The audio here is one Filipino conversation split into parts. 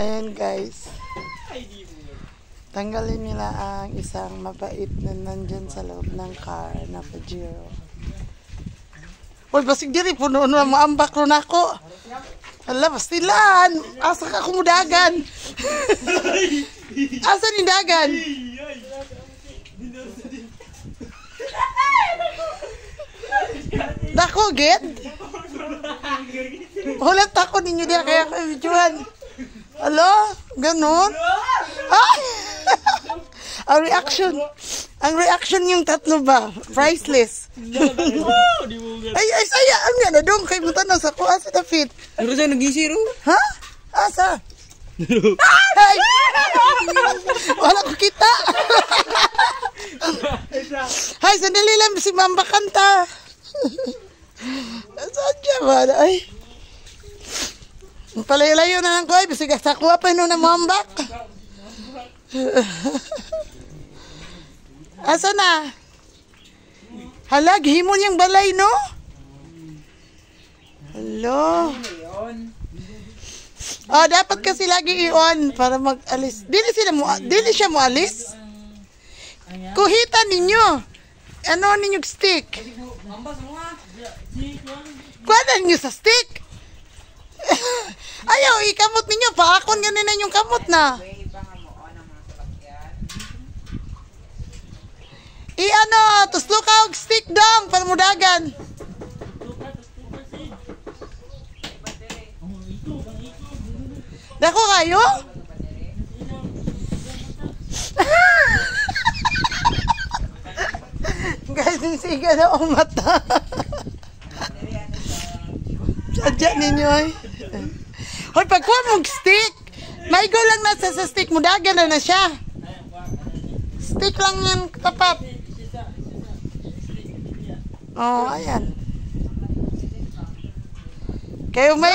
Ayan guys. Tanggalin nila ang isang mabait na nandyan sa loob ng car na Pajero. Uy, basig diri, puno na maambak ron ako. Hala, bastilan. Asa ka kumudagan? Asa ni dagan? Dako, get? Hulat ako ninyo diya, kaya kayo videoan. Alo? Ganon? Ah! Ang reaction yung tatlo ba? Priceless. Ay, sayaan nga na dong. Kay buta na sa ko. Asa na fit? Pero siya nag-isiro? Ha? Asa? Ay! Wala ko kita. Hay, sandali lang. Si Mamba kanta. Saan siya ba? Ay. Palayo-layo na lang ko. Ay, bisig sa kuha pa yun na Mambak. Asa na? Halag, himon yung balay, no? Hello? Oh, dapat kasi lagi i-on para mag-alis. Dili siya mo alis? Kuhitan ninyo. Ano ninyo stick? Kuha ninyo sa stick. Ayaw, ikamot ninyo. Paakon ganun yung kamot na. I-ano, tuslo ka og stick dong para mudagan. Dako kayo? Guys, nisiga na ang mata. Sadya ninyo ay. Hoy, pagkuha mong stick, may go lang nasa sa stick, mudagan na siya. Stick lang yan, tapat. Oh, ayan. Kayo may...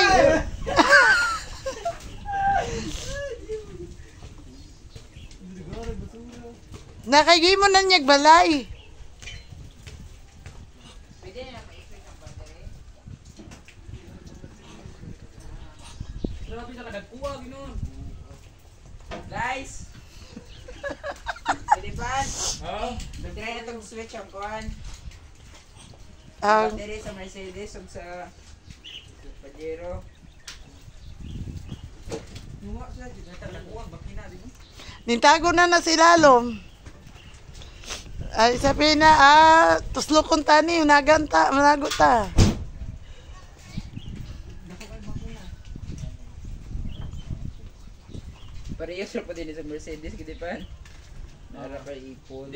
Nakagi mo na niyag balay. Guys! Pwede pa? Magdira na itong switch ang kuhan. Battery sa Mercedes o sa Pajero. Nintago na si Lalom. Ay, sabihin na, tuslo kong tani, naganta, managot ta. Parehas pa din sa Mercedes, hindi pa? Nara pa ipon.